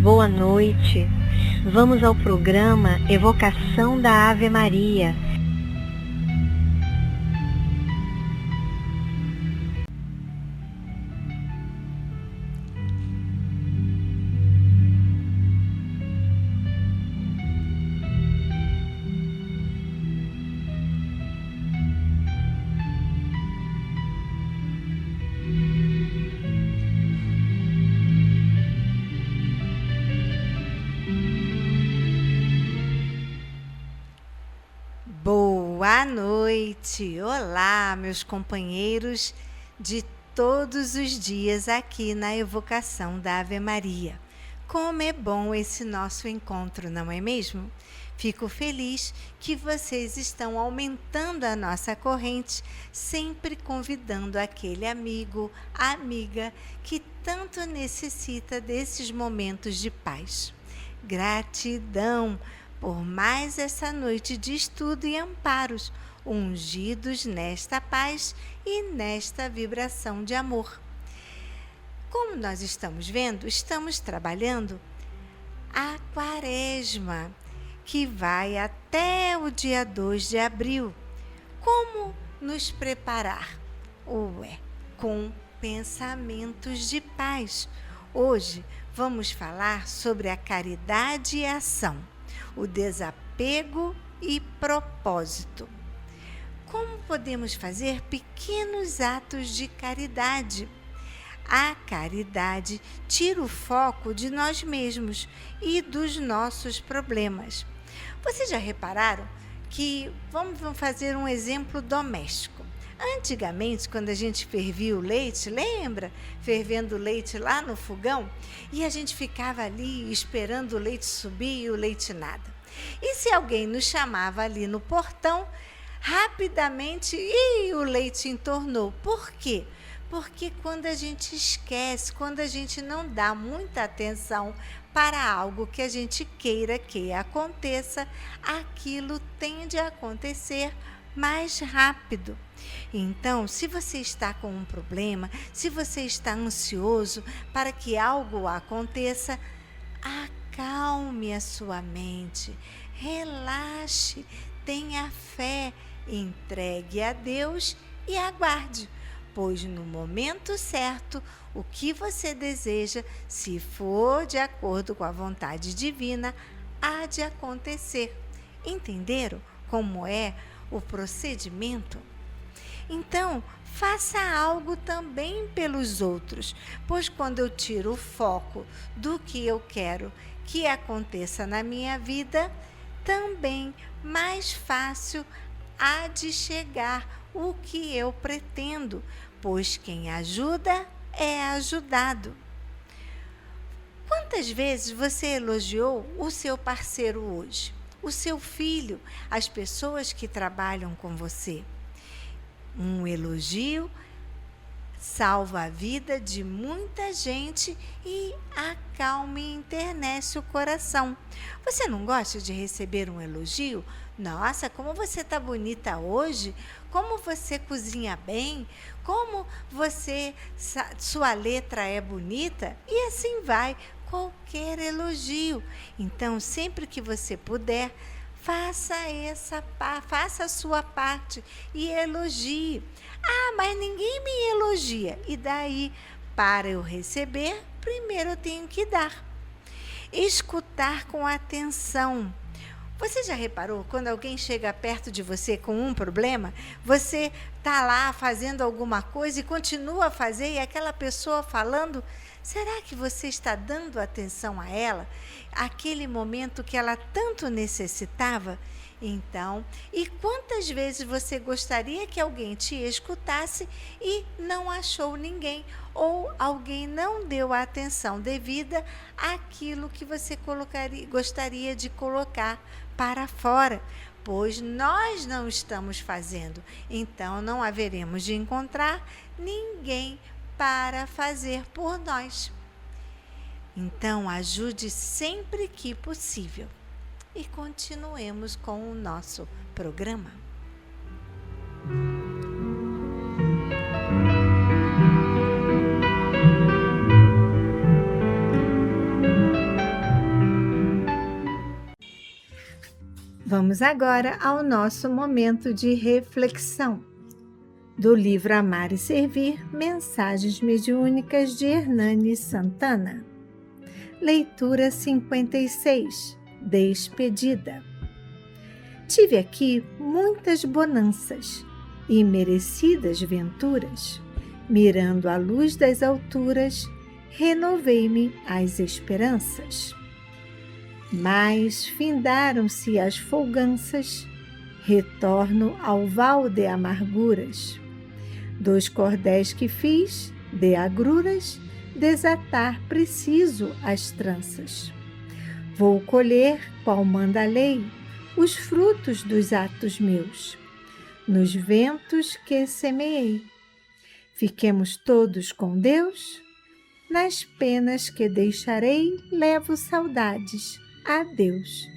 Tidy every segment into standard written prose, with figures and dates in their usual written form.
Boa noite. Vamos ao programa Evocação da Ave Maria. Boa noite! Olá, meus companheiros de todos os dias aqui na Evocação da Ave Maria. Como é bom esse nosso encontro, não é mesmo? Fico feliz que vocês estão aumentando a nossa corrente, sempre convidando aquele amigo, amiga que tanto necessita desses momentos de paz. Gratidão por mais essa noite de estudo e amparos, ungidos nesta paz e nesta vibração de amor. Como nós estamos vendo, estamos trabalhando a Quaresma, que vai até o dia 2 de abril. Como nos preparar? Com pensamentos de paz. Hoje vamos falar sobre a caridade e a ação, o desapego e propósito. Como podemos fazer pequenos atos de caridade? A caridade tira o foco de nós mesmos e dos nossos problemas. Vocês já repararam que, vamos fazer um exemplo doméstico. Antigamente, quando a gente fervia o leite, lembra? Fervendo o leite lá no fogão, e a gente ficava ali esperando o leite subir e o leite nada. E se alguém nos chamava ali no portão, rapidamente, o leite entornou. Por quê? Porque quando a gente esquece, quando a gente não dá muita atenção para algo que a gente queira que aconteça, aquilo tende a acontecer mais rápido. Então, se você está com um problema, se você está ansioso para que algo aconteça, acalme a sua mente, relaxe, tenha fé, entregue a Deus e aguarde, pois no momento certo, o que você deseja, se for de acordo com a vontade divina, há de acontecer. Entenderam como é o procedimento? Então, faça algo também pelos outros, pois quando eu tiro o foco do que eu quero que aconteça na minha vida, também mais fácil há de chegar o que eu pretendo, pois quem ajuda é ajudado. Quantas vezes você elogiou o seu parceiro hoje, o seu filho, as pessoas que trabalham com você? Um elogio salva a vida de muita gente e acalma e enternece o coração. Você não gosta de receber um elogio? Nossa, como você está bonita hoje, como você cozinha bem, como sua letra é bonita, e assim vai, qualquer elogio. Então, sempre que você puder, faça a sua parte e elogie. Ah, mas ninguém me elogia. E daí, para eu receber, primeiro eu tenho que dar. Escutar com atenção. Você já reparou, quando alguém chega perto de você com um problema, você está lá fazendo alguma coisa e continua a fazer, e aquela pessoa falando, será que você está dando atenção a ela? Aquele momento que ela tanto necessitava? Então, e quantas vezes você gostaria que alguém te escutasse e não achou ninguém, ou alguém não deu a atenção devida àquilo que você gostaria de colocar para fora, pois nós não estamos fazendo, então não haveremos de encontrar ninguém para fazer por nós. Então, ajude sempre que possível. E continuemos com o nosso programa. Vamos agora ao nosso momento de reflexão. Do livro Amar e Servir, Mensagens Mediúnicas de Hernani Santana. Leitura 56. Despedida. Tive aqui muitas bonanças e merecidas venturas. Mirando a luz das alturas, renovei-me as esperanças. Mas findaram-se as folganças, retorno ao val de amarguras. Dos cordéis que fiz, de agruras, desatar preciso as tranças. Vou colher, qual manda a lei, os frutos dos atos meus, nos ventos que semeei. Fiquemos todos com Deus, nas penas que deixarei, levo saudades. Adeus.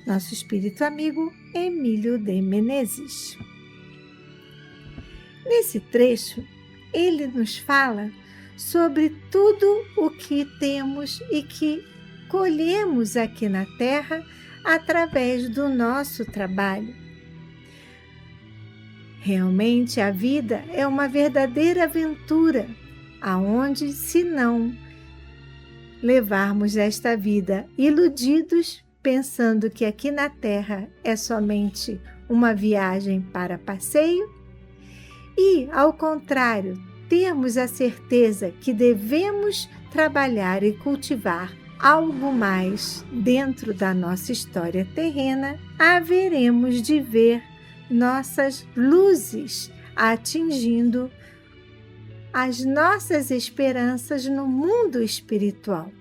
Nosso espírito amigo Emílio de Menezes. Nesse trecho, ele nos fala sobre tudo o que temos e que colhemos aqui na Terra através do nosso trabalho. Realmente a vida é uma verdadeira aventura, aonde, se não levarmos esta vida iludidos, pensando que aqui na Terra é somente uma viagem para passeio, e, ao contrário, termos a certeza que devemos trabalhar e cultivar algo mais dentro da nossa história terrena, haveremos de ver nossas luzes atingindo as nossas esperanças no mundo espiritual,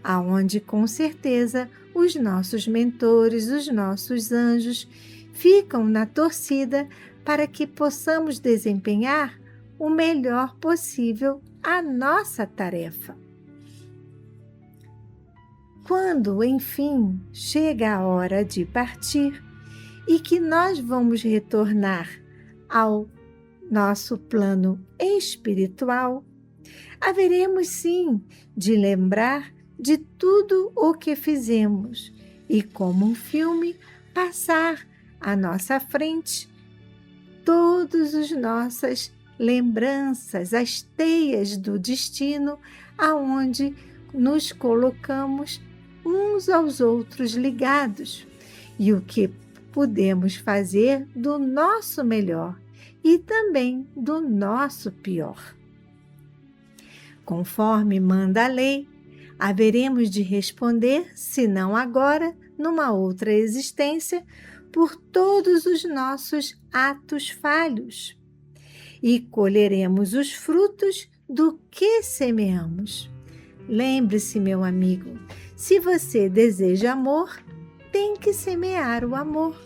aonde com certeza os nossos mentores, os nossos anjos ficam na torcida para que possamos desempenhar o melhor possível a nossa tarefa. Quando, enfim, chega a hora de partir e que nós vamos retornar ao nosso plano espiritual, haveremos sim de lembrar de tudo o que fizemos e, como um filme, passar à nossa frente todas as nossas lembranças, as teias do destino, aonde nos colocamos uns aos outros ligados, e o que podemos fazer do nosso melhor e também do nosso pior. Conforme manda a lei, haveremos de responder, se não agora, numa outra existência, por todos os nossos atos falhos, e colheremos os frutos do que semeamos. Lembre-se, meu amigo, se você deseja amor, tem que semear o amor.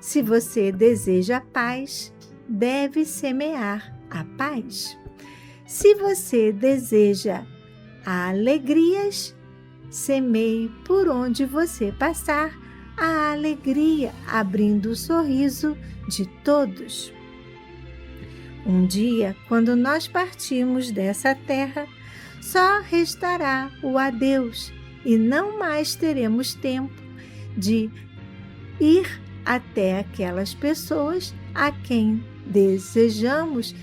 Se você deseja paz, deve semear a paz. Se você deseja alegrias, semeie por onde você passar a alegria, abrindo o sorriso de todos. Um dia, quando nós partirmos dessa terra, só restará o adeus e não mais teremos tempo de ir até aquelas pessoas a quem desejamos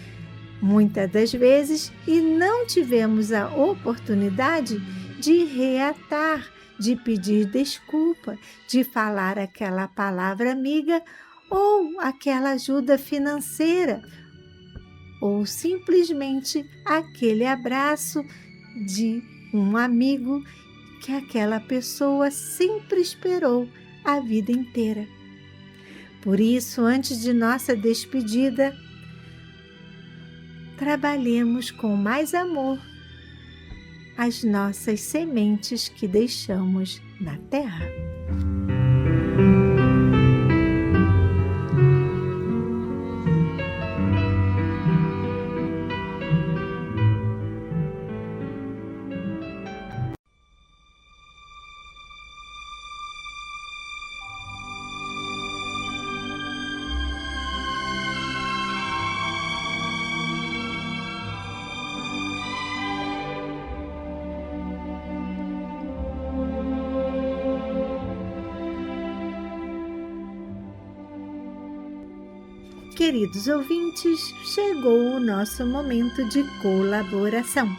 muitas das vezes e não tivemos a oportunidade de reatar, de pedir desculpa, de falar aquela palavra amiga ou aquela ajuda financeira, ou simplesmente aquele abraço de um amigo que aquela pessoa sempre esperou a vida inteira. Por isso, antes de nossa despedida, trabalhemos com mais amor as nossas sementes que deixamos na terra. Queridos ouvintes, chegou o nosso momento de colaboração.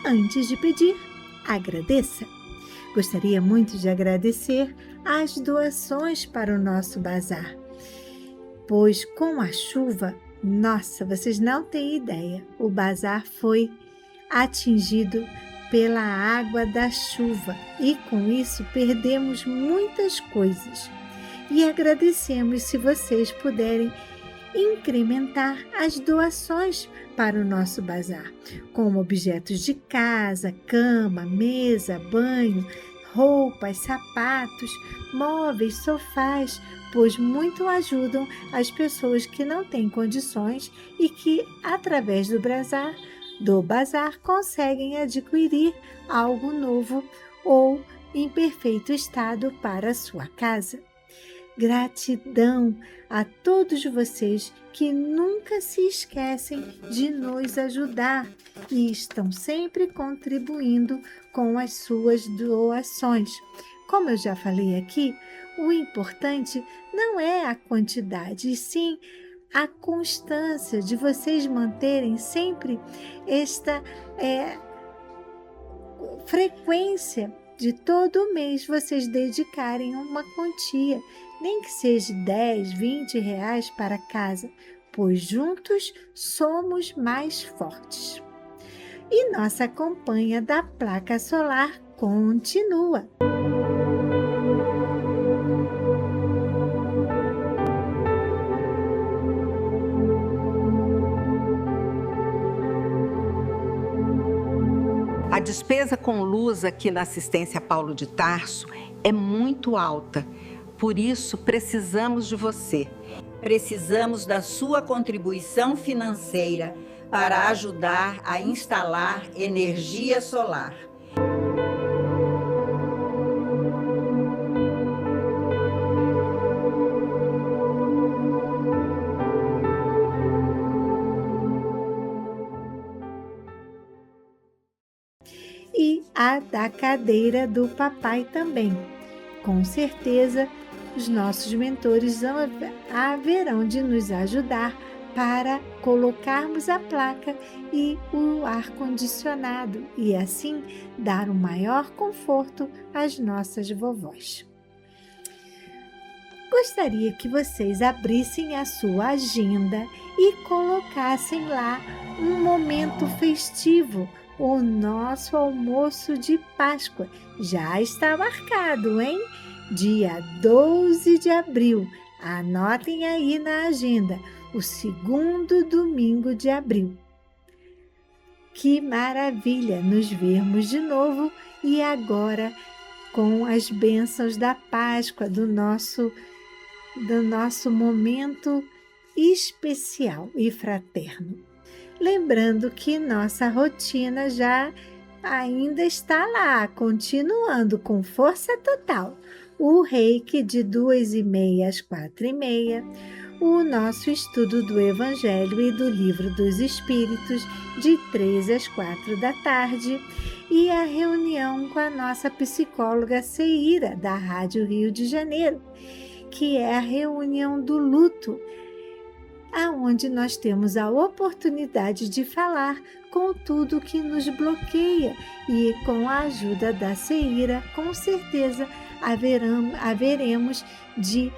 Antes de pedir, agradeça. Gostaria muito de agradecer as doações para o nosso bazar, pois com a chuva, nossa, vocês não têm ideia, o bazar foi atingido pela água da chuva e com isso perdemos muitas coisas. E agradecemos se vocês puderem incrementar as doações para o nosso bazar, como objetos de casa, cama, mesa, banho, roupas, sapatos, móveis, sofás, pois muito ajudam as pessoas que não têm condições e que, através do bazar, conseguem adquirir algo novo ou em perfeito estado para a sua casa. Gratidão a todos vocês que nunca se esquecem de nos ajudar e estão sempre contribuindo com as suas doações. Como eu já falei aqui, o importante não é a quantidade, e sim a constância de vocês manterem sempre esta frequência de todo mês vocês dedicarem uma quantia, nem que seja 10, 20 reais para casa, pois juntos somos mais fortes. E nossa campanha da placa solar continua. A despesa com luz aqui na Assistência Paulo de Tarso é muito alta. Por isso, precisamos de você. Precisamos da sua contribuição financeira para ajudar a instalar energia solar. E a da cadeira do papai também. Com certeza, os nossos mentores haverão de nos ajudar para colocarmos a placa e o ar-condicionado e assim dar um maior conforto às nossas vovós. Gostaria que vocês abrissem a sua agenda e colocassem lá um momento festivo. O nosso almoço de Páscoa já está marcado, hein? Dia 12 de abril. Anotem aí na agenda, o segundo domingo de abril. Que maravilha nos vermos de novo e agora com as bênçãos da Páscoa, do nosso momento especial e fraterno. Lembrando que nossa rotina já ainda está lá, continuando com força total. O reiki de 2h30 às 4h30, o nosso estudo do Evangelho e do Livro dos Espíritos de 3 às 4 da tarde e a reunião com a nossa psicóloga Ceíra, da Rádio Rio de Janeiro, que é a reunião do luto, aonde nós temos a oportunidade de falar com tudo que nos bloqueia e com a ajuda da Ceíra, com certeza haveremos de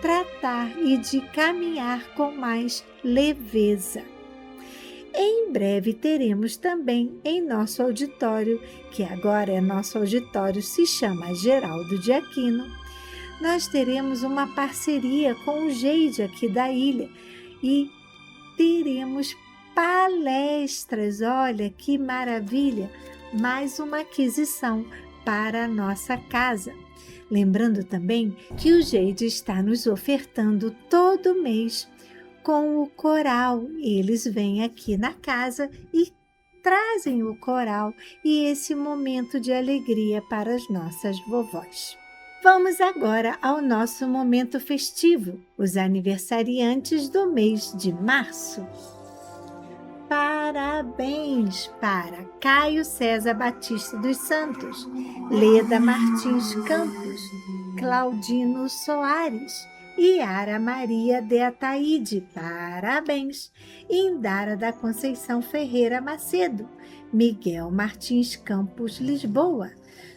tratar e de caminhar com mais leveza. Em breve teremos também em nosso auditório, que agora é nosso auditório, se chama Geraldo de Aquino, nós teremos uma parceria com o Geide aqui da ilha e teremos palestras. Olha que maravilha! Mais uma aquisição para a nossa casa. Lembrando também que o Geide está nos ofertando todo mês com o coral. Eles vêm aqui na casa e trazem o coral e esse momento de alegria para as nossas vovós. Vamos agora ao nosso momento festivo, os aniversariantes do mês de março. Parabéns para Caio César Batista dos Santos, Leda Martins Campos, Claudino Soares, Yara Maria de Ataíde, parabéns. Indara da Conceição Ferreira Macedo, Miguel Martins Campos Lisboa,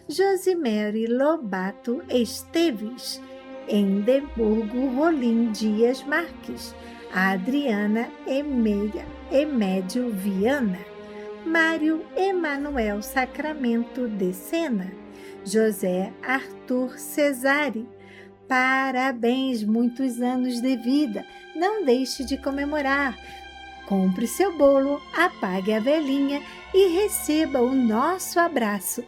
Josimere Lobato Esteves, Endemburgo Rolim Dias Marques, Adriana Emédio Viana, Mário Emanuel Sacramento de Sena, José Arthur Cesare, parabéns, muitos anos de vida, não deixe de comemorar. Compre seu bolo, apague a velinha e receba o nosso abraço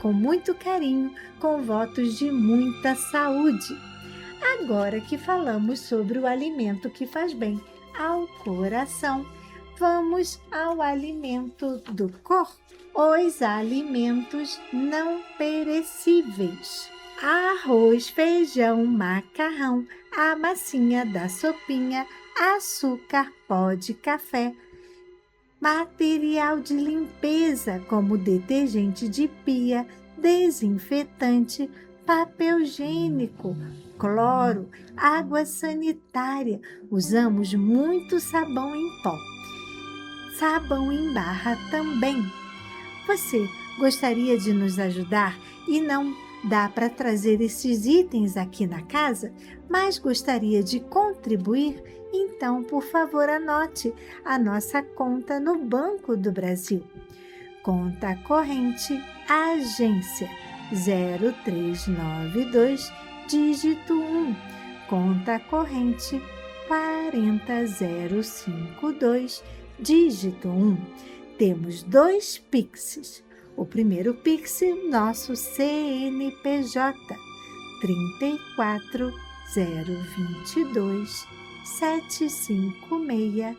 com muito carinho, com votos de muita saúde. Agora que falamos sobre o alimento que faz bem ao coração, vamos ao alimento do corpo, os alimentos não perecíveis. Arroz, feijão, macarrão, a massinha da sopinha, açúcar, pó de café, material de limpeza como detergente de pia, desinfetante, papel higiênico, cloro, água sanitária. Usamos muito sabão em pó, sabão em barra também. Você gostaria de nos ajudar e não dá para trazer esses itens aqui na casa, mas gostaria de contribuir? Então, por favor, anote a nossa conta no Banco do Brasil. Conta corrente, agência 0392, dígito 1. Conta corrente 40052, dígito 1. Temos 2 Pixes. O primeiro Pix, nosso CNPJ, 34022 756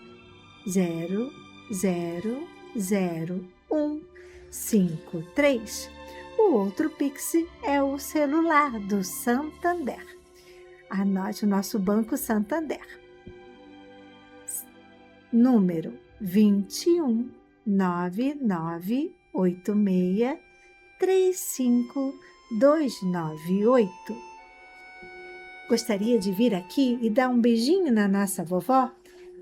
000153. O outro Pix é o celular do Santander. Anote o nosso Banco Santander. Número 21986352298. Gostaria de vir aqui e dar um beijinho na nossa vovó?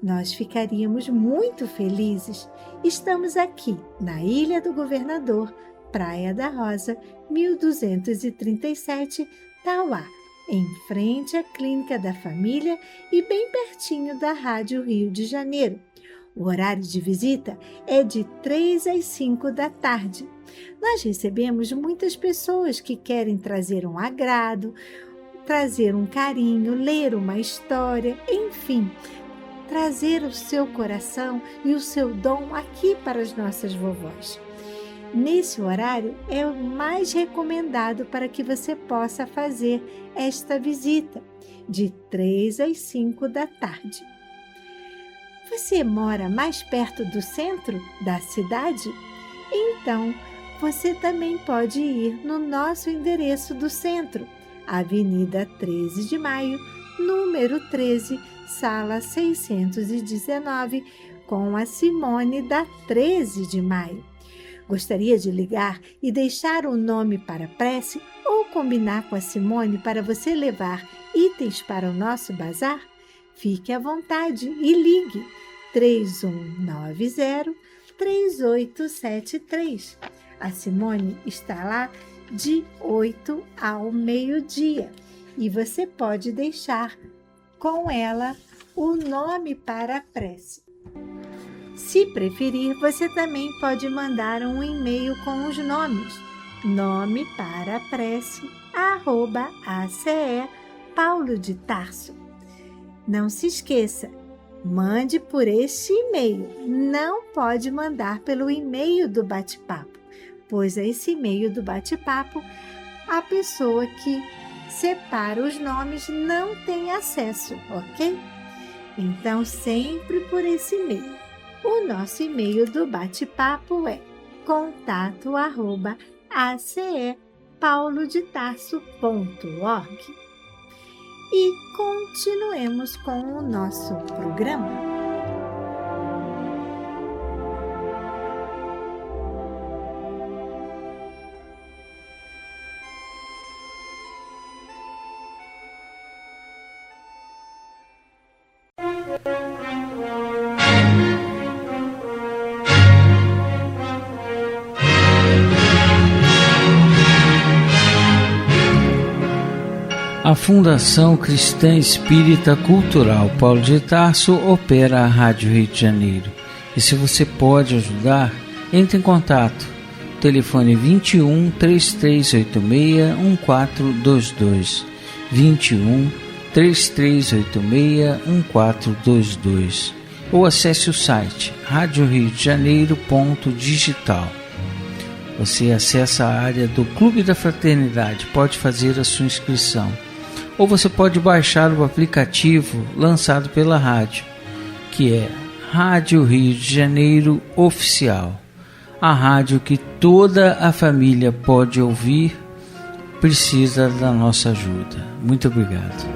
Nós ficaríamos muito felizes. Estamos aqui na Ilha do Governador, Praia da Rosa, 1237, Tauá, em frente à Clínica da Família e bem pertinho da Rádio Rio de Janeiro. O horário de visita é de 3 às 5 da tarde. Nós recebemos muitas pessoas que querem trazer um agrado, trazer um carinho, ler uma história, enfim, trazer o seu coração e o seu dom aqui para as nossas vovós. Nesse horário é o mais recomendado para que você possa fazer esta visita, de 3 às 5 da tarde. Você mora mais perto do centro da cidade? Então, você também pode ir no nosso endereço do centro, Avenida 13 de Maio, número 13, sala 619, com a Simone da 13 de Maio. Gostaria de ligar e deixar um nome para prece ou combinar com a Simone para você levar itens para o nosso bazar? Fique à vontade e ligue 3190-3873. A Simone está lá de 8 ao meio-dia e você pode deixar com ela o nome para a prece. Se preferir, você também pode mandar um e-mail com os nomes. Nome para a prece, @ACE Paulo de Tarso. Não se esqueça, mande por este e-mail. Não pode mandar pelo e-mail do bate-papo, pois a esse e-mail do bate-papo, a pessoa que separa os nomes não tem acesso, ok? Então, sempre por esse e-mail. O nosso e-mail do bate-papo é contato@acepaulodetarso.org. E continuemos com o nosso programa. A Fundação Cristã Espírita Cultural Paulo de Tarso opera a Rádio Rio de Janeiro. E se você pode ajudar, entre em contato. Telefone 21 3386 1422. 21 3386 1422. Ou acesse o site radioriodejaneiro.digital. Você acessa a área do Clube da Fraternidade, pode fazer a sua inscrição. Ou você pode baixar o aplicativo lançado pela rádio, que é Rádio Rio de Janeiro Oficial. A rádio que toda a família pode ouvir, precisa da nossa ajuda. Muito obrigado.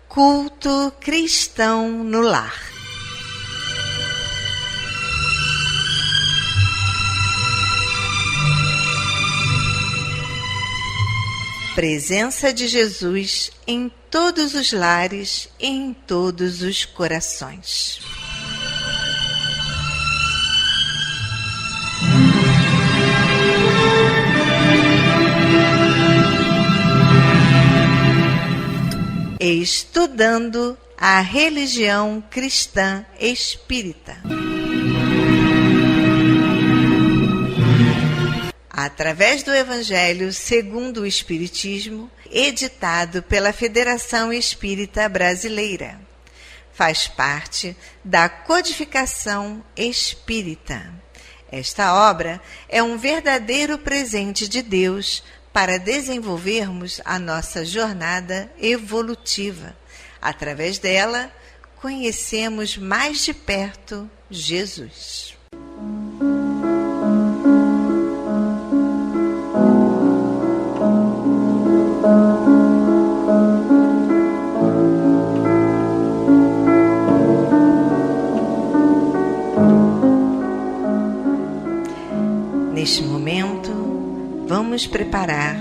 Culto cristão no lar. Presença de Jesus em todos os lares e em todos os corações. Estudando a religião cristã espírita. Através do Evangelho segundo o Espiritismo, editado pela Federação Espírita Brasileira. Faz parte da Codificação Espírita. Esta obra é um verdadeiro presente de Deus para desenvolvermos a nossa jornada evolutiva. Através dela, conhecemos mais de perto Jesus. Neste momento, vamos preparar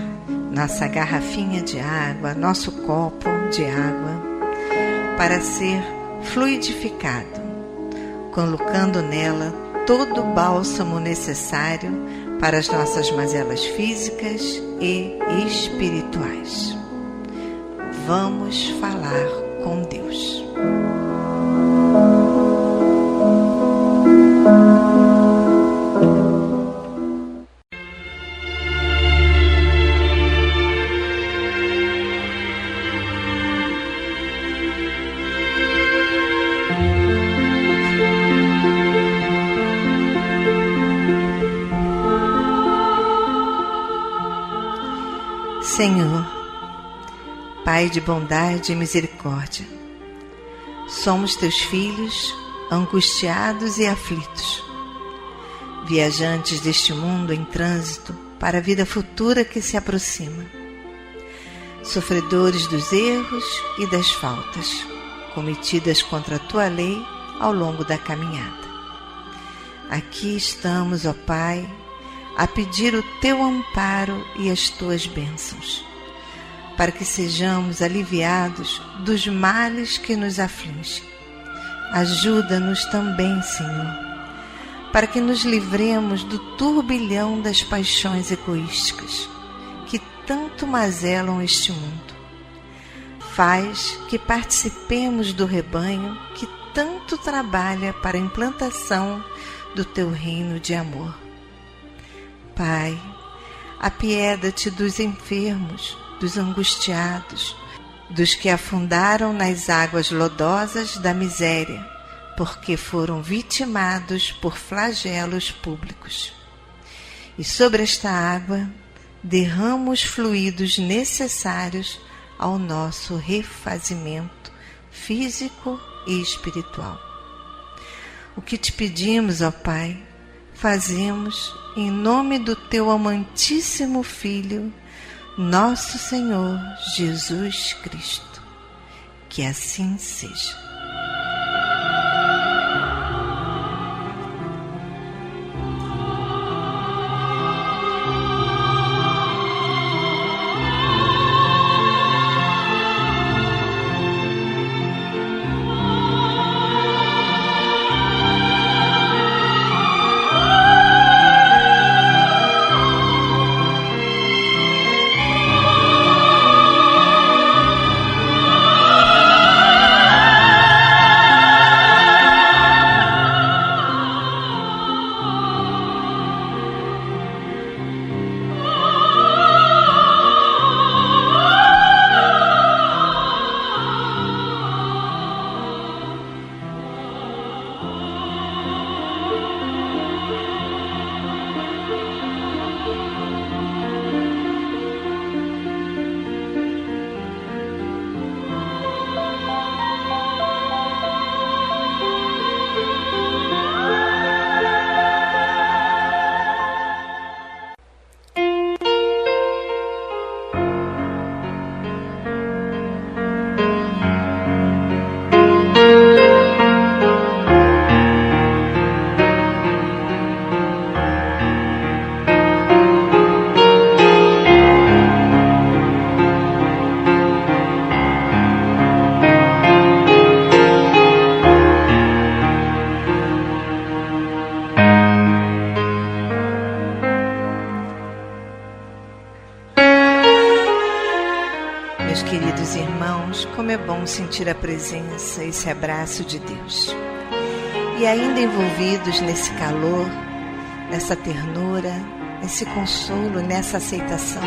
nossa garrafinha de água, nosso copo de água, para ser fluidificado, colocando nela todo o bálsamo necessário para as nossas mazelas físicas e espirituais. Vamos falar com Deus. Senhor, Pai de bondade e misericórdia, somos teus filhos, angustiados e aflitos, viajantes deste mundo em trânsito para a vida futura que se aproxima, sofredores dos erros e das faltas cometidas contra a tua lei ao longo da caminhada. Aqui estamos, ó Pai, a pedir o teu amparo e as tuas bênçãos, para que sejamos aliviados dos males que nos afligem. Ajuda-nos também, Senhor, para que nos livremos do turbilhão das paixões egoísticas que tanto mazelam este mundo. Faz que participemos do rebanho que tanto trabalha para a implantação do teu reino de amor. Pai, apieda-te dos enfermos, dos angustiados, dos que afundaram nas águas lodosas da miséria, porque foram vitimados por flagelos públicos. E sobre esta água, derrama os fluidos necessários ao nosso refazimento físico e espiritual. O que te pedimos, ó Pai, fazemos em nome do teu amantíssimo Filho, nosso Senhor Jesus Cristo. Que assim seja. meus queridos irmãos, como é bom sentir a presença, esse abraço de Deus. E ainda envolvidos nesse calor, nessa ternura, nesse consolo, nessa aceitação,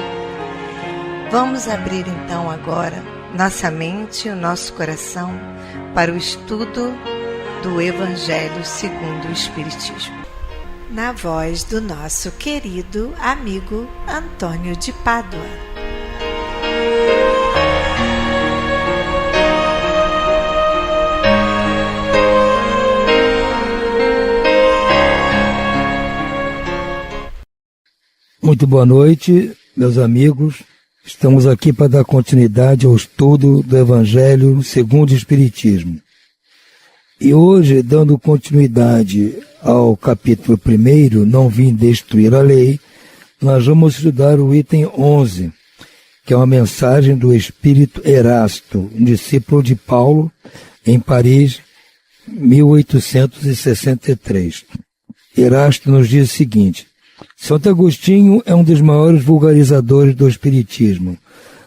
vamos abrir então agora nossa mente e o nosso coração para o estudo do Evangelho segundo o Espiritismo, na voz do nosso querido amigo Antônio de Pádua. Muito boa noite, meus amigos. Estamos aqui para dar continuidade ao estudo do Evangelho segundo o Espiritismo. E hoje, dando continuidade ao capítulo 1, Não Vim Destruir a Lei, nós vamos estudar o item 11, que é uma mensagem do Espírito Erasto, um discípulo de Paulo, em Paris, 1863. Erasto nos diz o seguinte: Santo Agostinho é um dos maiores vulgarizadores do Espiritismo.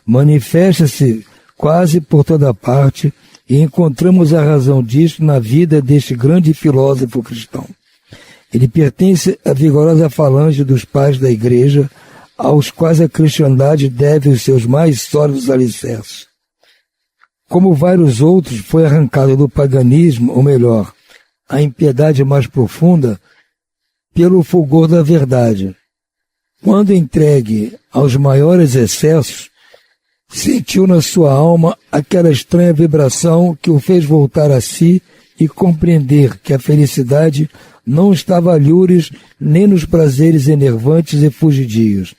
Manifesta-se quase por toda parte e encontramos a razão disto na vida deste grande filósofo cristão. Ele pertence à vigorosa falange dos pais da Igreja, aos quais a cristandade deve os seus mais sólidos alicerces. Como vários outros, foi arrancado do paganismo, ou melhor, a impiedade mais profunda, pelo fulgor da verdade. Quando entregue aos maiores excessos, sentiu na sua alma aquela estranha vibração que o fez voltar a si e compreender que a felicidade não estava a lures nem nos prazeres enervantes e fugidios.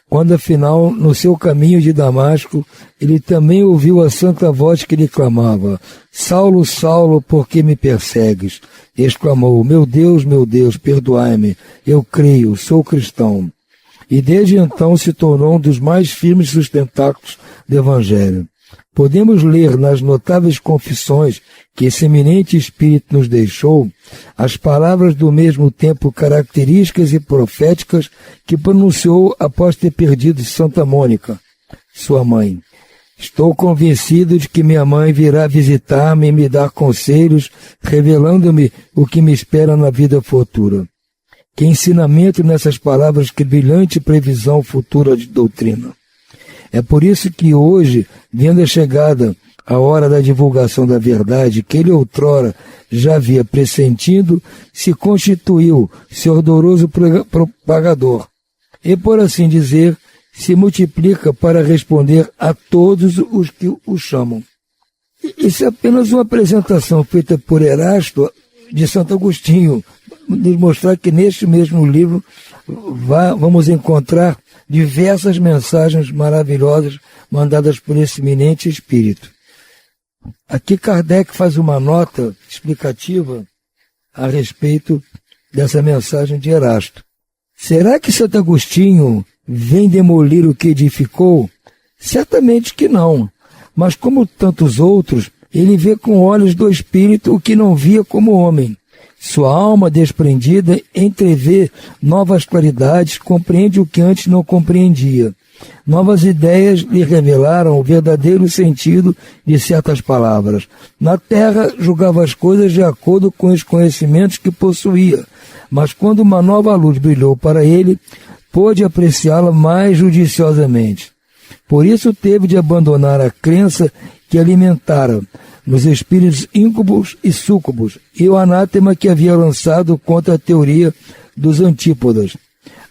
Quando, afinal, no seu caminho de Damasco, ele também ouviu a santa voz que lhe clamava: Saulo, Saulo, por que me persegues? Exclamou: meu Deus, perdoai-me, eu creio, sou cristão. E desde então se tornou um dos mais firmes sustentáculos do Evangelho. Podemos ler nas notáveis confissões que esse eminente espírito nos deixou as palavras do mesmo tempo características e proféticas que pronunciou após ter perdido Santa Mônica, sua mãe. Estou convencido de que minha mãe virá visitar-me e me dar conselhos, revelando-me o que me espera na vida futura. Que ensinamento nessas palavras, que brilhante previsão futura de doutrina. É por isso que hoje, vendo a chegada a hora da divulgação da verdade, que ele outrora já havia pressentindo, se constituiu seu ardoroso propagador. E, por assim dizer, se multiplica para responder a todos os que o chamam. Isso é apenas uma apresentação feita por Erasto de Santo Agostinho, nos mostrar que neste mesmo livro vamos encontrar diversas mensagens maravilhosas mandadas por esse eminente espírito. Aqui Kardec faz uma nota explicativa a respeito dessa mensagem de Erasto. Será que Santo Agostinho vem demolir o que edificou? Certamente que não, mas como tantos outros, ele vê com olhos do espírito o que não via como homem. Sua alma desprendida entrevê novas claridades, compreende o que antes não compreendia. Novas ideias lhe revelaram o verdadeiro sentido de certas palavras. Na terra, julgava as coisas de acordo com os conhecimentos que possuía, mas quando uma nova luz brilhou para ele, pôde apreciá-la mais judiciosamente. Por isso teve de abandonar a crença que alimentara nos espíritos íncubos e súcubos, e o anátema que havia lançado contra a teoria dos antípodas.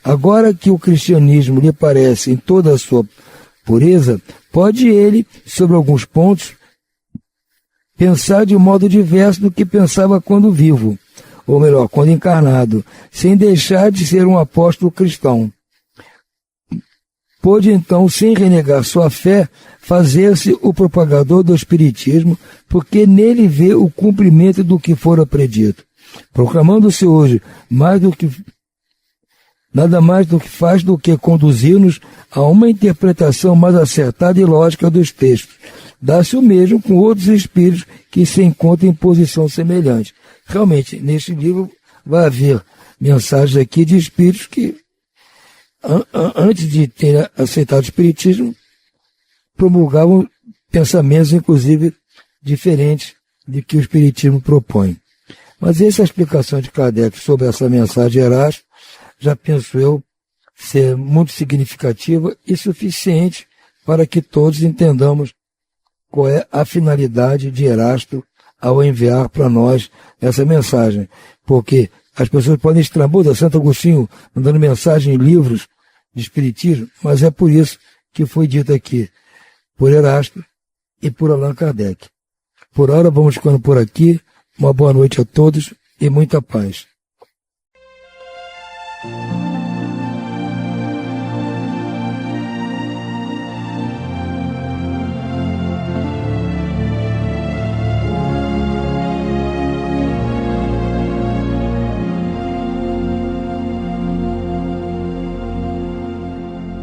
Agora que o cristianismo lhe parece em toda a sua pureza, pode ele, sobre alguns pontos, pensar de um modo diverso do que pensava quando vivo, ou melhor, quando encarnado, sem deixar de ser um apóstolo cristão. Pôde então, sem renegar sua fé, fazer-se o propagador do Espiritismo, porque nele vê o cumprimento do que fora predito. Proclamando-se hoje nada mais do que faz do que conduzir-nos a uma interpretação mais acertada e lógica dos textos. Dá-se o mesmo com outros espíritos que se encontram em posição semelhante. Realmente, neste livro vai haver mensagens aqui de espíritos que, antes de ter aceitado o Espiritismo, promulgavam pensamentos, inclusive, diferentes de que o Espiritismo propõe. Mas essa explicação de Kardec sobre essa mensagem de Erasto, já penso eu, ser muito significativa e suficiente para que todos entendamos qual é a finalidade de Erasto ao enviar para nós essa mensagem. Porque as pessoas podem estranhar, Santo Agostinho mandando mensagem em livros de Espiritismo, mas é por isso que foi dito aqui, por Erasto e por Allan Kardec. Por hora vamos ficando por aqui. Uma boa noite a todos e muita paz.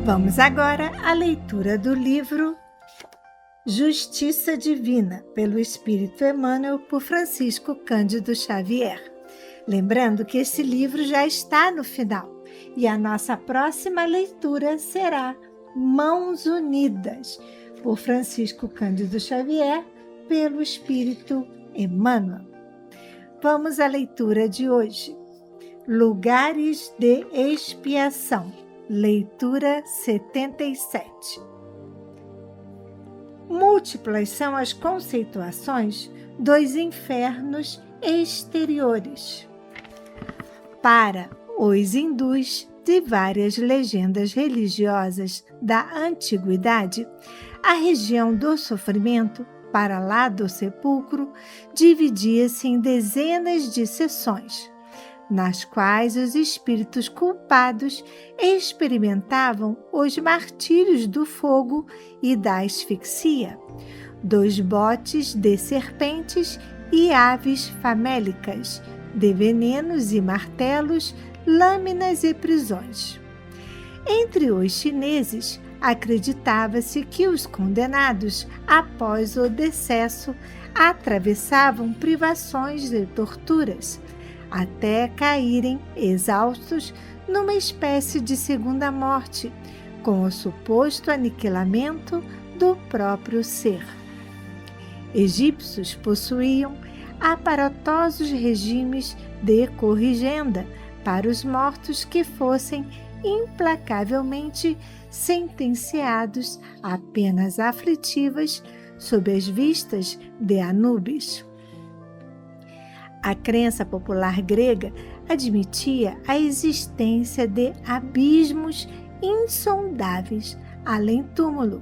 Vamos agora à leitura do livro Justiça Divina, pelo Espírito Emmanuel, por Francisco Cândido Xavier. Lembrando que esse livro já está no final e a nossa próxima leitura será Mãos Unidas, por Francisco Cândido Xavier, pelo Espírito Emmanuel. Vamos à leitura de hoje. Lugares de Expiação, leitura 77. Múltiplas são as conceituações dos infernos exteriores. Para os hindus de várias legendas religiosas da antiguidade, a região do sofrimento, para lá do sepulcro, dividia-se em dezenas de seções, nas quais os espíritos culpados experimentavam os martírios do fogo e da asfixia, dos botes de serpentes e aves famélicas, de venenos e martelos, lâminas e prisões. Entre os chineses, acreditava-se que os condenados, após o decesso, atravessavam privações e torturas, até caírem exaustos numa espécie de segunda morte, com o suposto aniquilamento do próprio ser. Egípcios possuíam aparatosos regimes de corrigenda para os mortos que fossem implacavelmente sentenciados a penas aflitivas sob as vistas de Anubis. A crença popular grega admitia a existência de abismos insondáveis além-túmulo,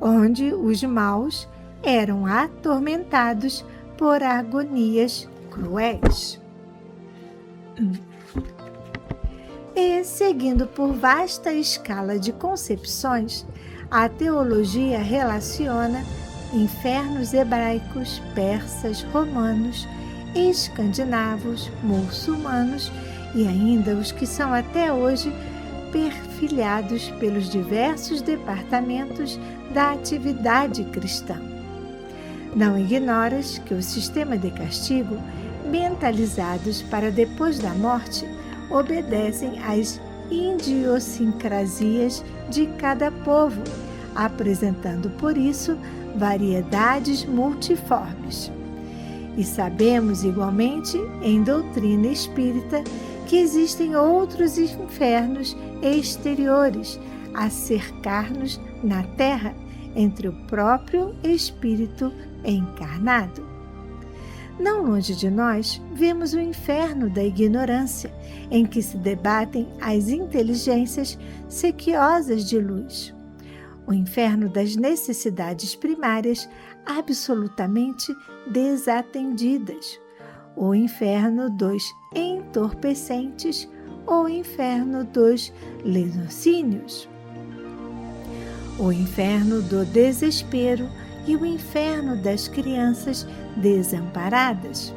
onde os maus eram atormentados por agonias cruéis. E, seguindo por vasta escala de concepções, a teologia relaciona infernos hebraicos, persas, romanos, escandinavos, muçulmanos e ainda os que são até hoje perfilhados pelos diversos departamentos da atividade cristã. Não ignoras que o sistema de castigo, mentalizados para depois da morte, obedecem às idiosincrasias de cada povo, apresentando por isso variedades multiformes. E sabemos igualmente, em doutrina espírita, que existem outros infernos exteriores a cercar-nos na terra, entre o próprio espírito encarnado. Não longe de nós, vemos o inferno da ignorância, em que se debatem as inteligências sequiosas de luz. O inferno das necessidades primárias absolutamente desatendidas. O inferno dos entorpecentes ou inferno dos lesocínios. O inferno do desespero e o inferno das crianças desamparadas,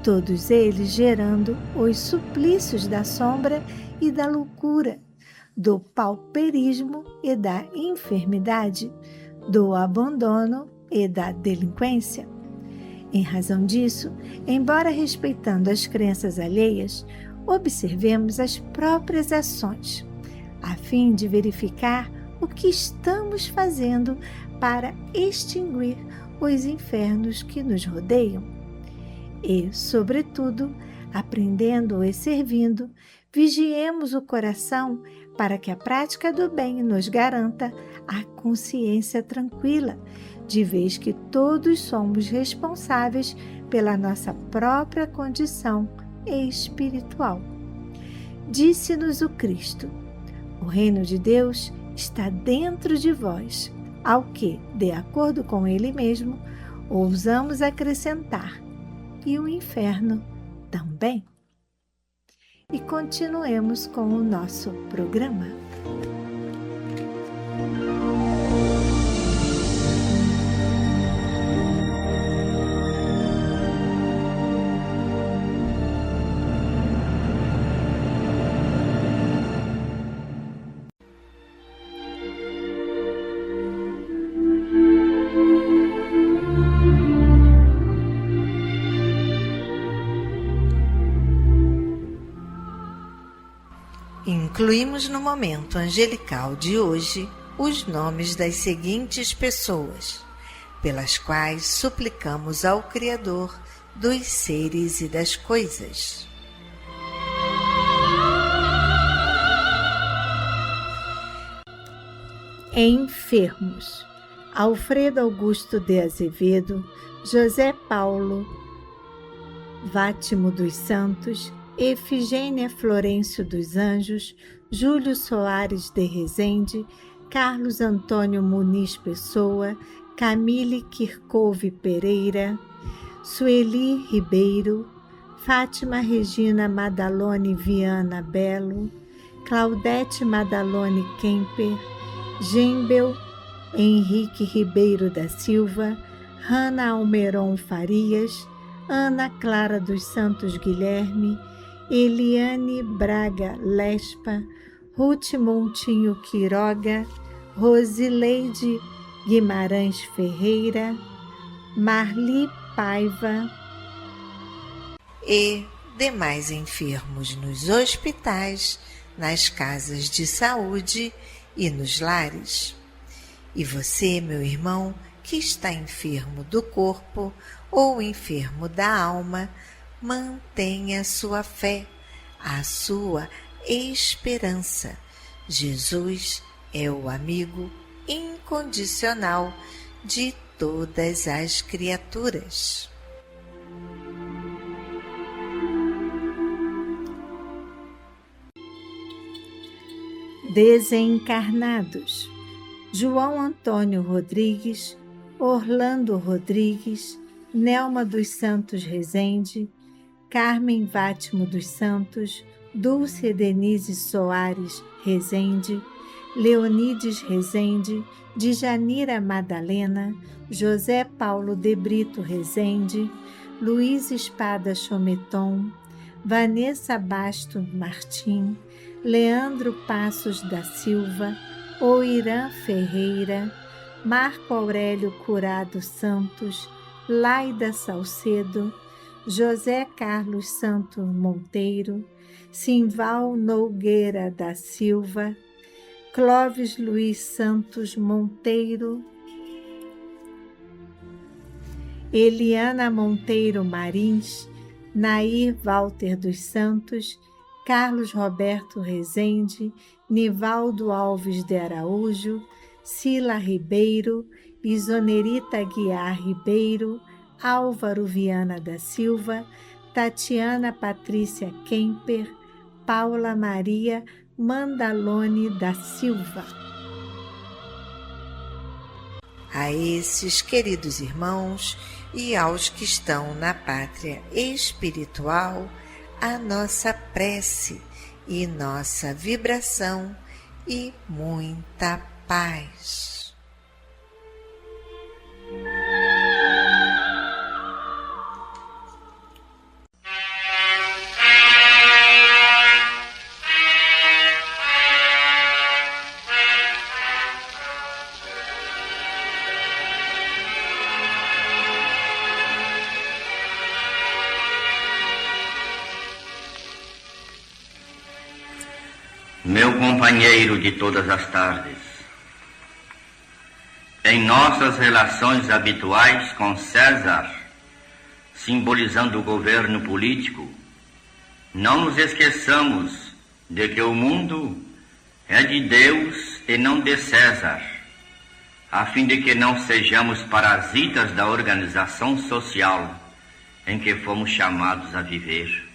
todos eles gerando os suplícios da sombra e da loucura, do pauperismo e da enfermidade, do abandono e da delinquência. Em razão disso, embora respeitando as crenças alheias, observemos as próprias ações, a fim de verificar o que estamos fazendo para extinguir os infernos que nos rodeiam. E, sobretudo, aprendendo e servindo, vigiemos o coração para que a prática do bem nos garanta a consciência tranquila, de vez que todos somos responsáveis pela nossa própria condição espiritual. Disse-nos o Cristo: o reino de Deus está dentro de vós, ao que, de acordo com Ele mesmo, ousamos acrescentar, e o inferno também. E continuemos com o nosso programa. Incluímos no momento angelical de hoje os nomes das seguintes pessoas, pelas quais suplicamos ao Criador dos seres e das coisas. Enfermos: Alfredo Augusto de Azevedo, José Paulo Vátimo dos Santos, Efigênia Florencio dos Anjos, Júlio Soares de Rezende, Carlos Antônio Muniz Pessoa, Camille Kirkove Pereira, Sueli Ribeiro, Fátima Regina Madalone Viana Belo, Claudete Madalone Kemper, Gembel Henrique Ribeiro da Silva, Rana Almeron Farias, Ana Clara dos Santos Guilherme, Eliane Braga Lespa, Ruth Montinho Quiroga, Rosileide Guimarães Ferreira, Marli Paiva e demais enfermos nos hospitais, nas casas de saúde e nos lares. E você, meu irmão, que está enfermo do corpo ou enfermo da alma, mantenha a sua fé, a sua esperança. Jesus é o amigo incondicional de todas as criaturas. Desencarnados: João Antônio Rodrigues, Orlando Rodrigues, Nelma dos Santos Rezende, Carmen Vátimo dos Santos, Dulce Denise Soares Rezende, Leonides Rezende, Djanira Madalena, José Paulo de Brito Rezende, Luiz Espada Chometon, Vanessa Basto Martim, Leandro Passos da Silva, Oirã Ferreira, Marco Aurélio Curado Santos, Laida Salcedo, José Carlos Santos Monteiro, Simval Nogueira da Silva, Clóvis Luiz Santos Monteiro, Eliana Monteiro Marins, Nair Walter dos Santos, Carlos Roberto Rezende, Nivaldo Alves de Araújo, Sila Ribeiro, Isonerita Guiar Ribeiro, Álvaro Viana da Silva, Tatiana Patrícia Kemper, Paula Maria Mandalone da Silva. A esses queridos irmãos e aos que estão na pátria espiritual, a nossa prece e nossa vibração e muita paz. Meu companheiro de todas as tardes, em nossas relações habituais com César, simbolizando o governo político, não nos esqueçamos de que o mundo é de Deus e não de César, a fim de que não sejamos parasitas da organização social em que fomos chamados a viver.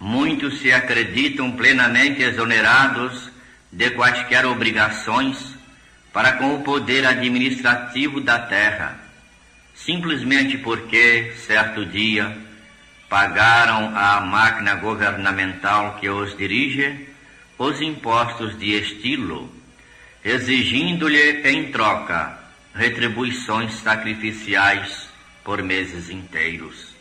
Muitos se acreditam plenamente exonerados de quaisquer obrigações para com o poder administrativo da terra, simplesmente porque, certo dia, pagaram à máquina governamental que os dirige os impostos de estilo, exigindo-lhe em troca retribuições sacrificiais por meses inteiros.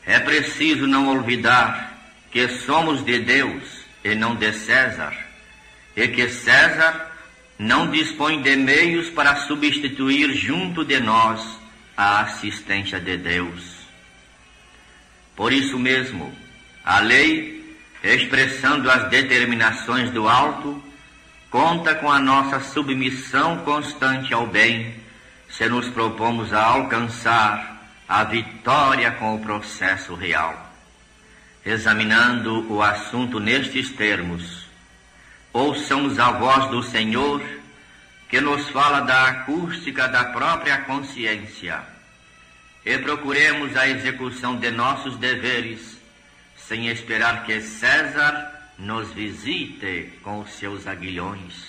É preciso não olvidar que somos de Deus e não de César, e que César não dispõe de meios para substituir junto de nós a assistência de Deus. Por isso mesmo, a lei, expressando as determinações do alto, conta com a nossa submissão constante ao bem, se nos propomos a alcançar a vitória com o processo real. Examinando o assunto nestes termos, ouçamos a voz do Senhor, que nos fala da acústica da própria consciência, e procuremos a execução de nossos deveres, sem esperar que César nos visite com os seus aguilhões.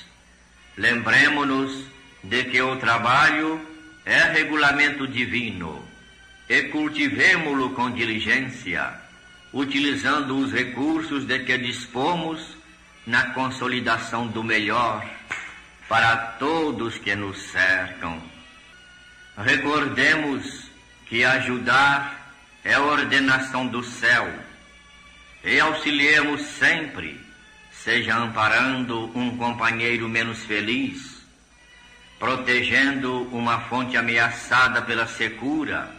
Lembremo-nos de que o trabalho é regulamento divino, e cultivemo-lo com diligência, utilizando os recursos de que dispomos na consolidação do melhor para todos que nos cercam. Recordemos que ajudar é a ordenação do céu, e auxiliemos sempre, seja amparando um companheiro menos feliz, protegendo uma fonte ameaçada pela secura,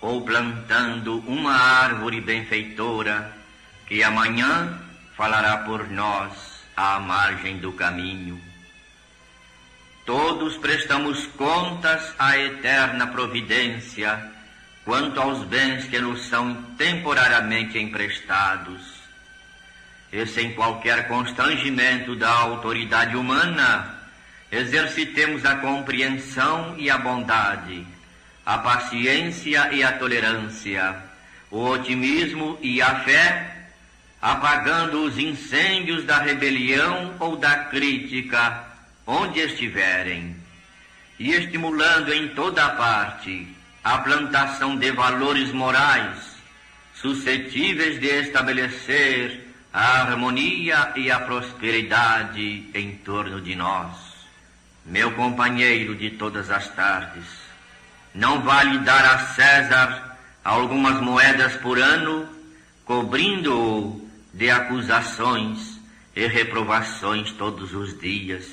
ou plantando uma árvore benfeitora que amanhã falará por nós à margem do caminho. Todos prestamos contas à eterna providência quanto aos bens que nos são temporariamente emprestados, e sem qualquer constrangimento da autoridade humana, exercitemos a compreensão e a bondade, a paciência e a tolerância, o otimismo e a fé, apagando os incêndios da rebelião ou da crítica onde estiverem, e estimulando em toda parte a plantação de valores morais suscetíveis de estabelecer a harmonia e a prosperidade em torno de nós. Meu companheiro de todas as tardes, não vale dar a César algumas moedas por ano, cobrindo-o de acusações e reprovações todos os dias.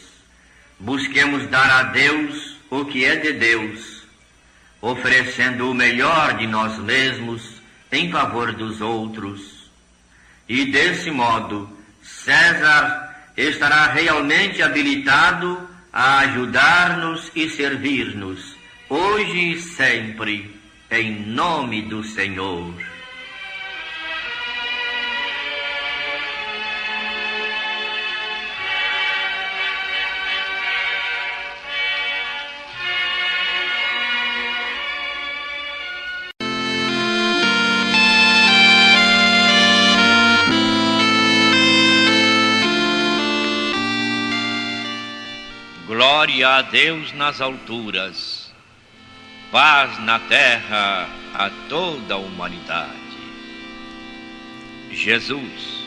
Busquemos dar a Deus o que é de Deus, oferecendo o melhor de nós mesmos em favor dos outros. E desse modo, César estará realmente habilitado a ajudar-nos e servir-nos, hoje e sempre, em nome do Senhor. Glória a Deus nas alturas, paz na terra a toda a humanidade. Jesus,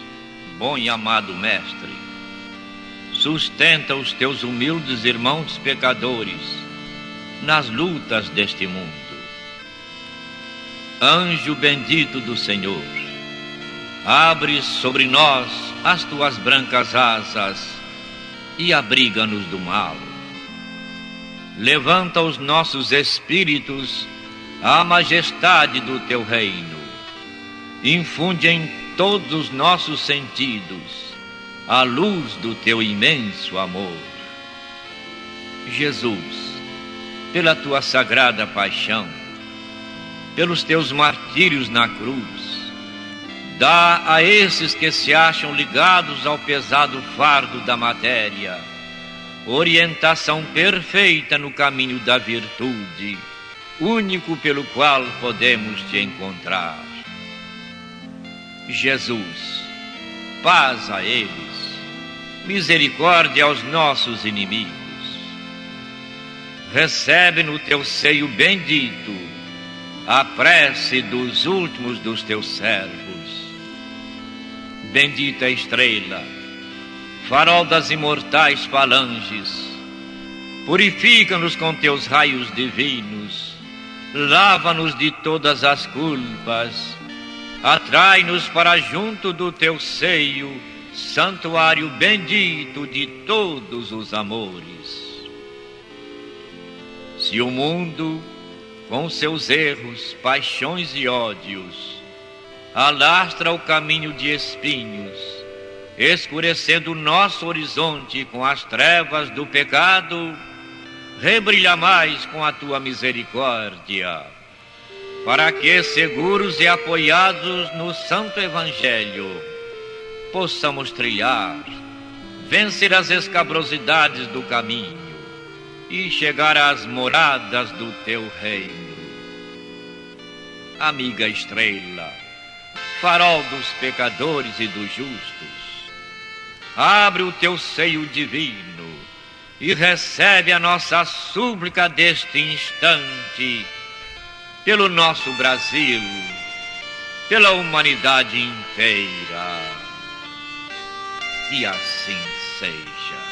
bom e amado Mestre, sustenta os teus humildes irmãos pecadores nas lutas deste mundo. Anjo bendito do Senhor, abre sobre nós as tuas brancas asas e abriga-nos do mal. Levanta os nossos espíritos à majestade do teu reino. Infunde em todos os nossos sentidos a luz do teu imenso amor. Jesus, pela tua sagrada paixão, pelos teus martírios na cruz, dá a esses que se acham ligados ao pesado fardo da matéria orientação perfeita no caminho da virtude, único pelo qual podemos te encontrar. Jesus, paz a eles, misericórdia aos nossos inimigos. Recebe no teu seio bendito a prece dos últimos dos teus servos. Bendita estrela, farol das imortais falanges, purifica-nos com teus raios divinos, lava-nos de todas as culpas, atrai-nos para junto do teu seio, santuário bendito de todos os amores. Se o mundo, com seus erros, paixões e ódios, alastra o caminho de espinhos, escurecendo o nosso horizonte com as trevas do pecado, rebrilha mais com a tua misericórdia, para que, seguros e apoiados no Santo Evangelho, possamos trilhar, vencer as escabrosidades do caminho e chegar às moradas do teu reino. Amiga estrela, farol dos pecadores e dos justos, abre o teu seio divino e recebe a nossa súplica deste instante pelo nosso Brasil, pela humanidade inteira. E assim seja.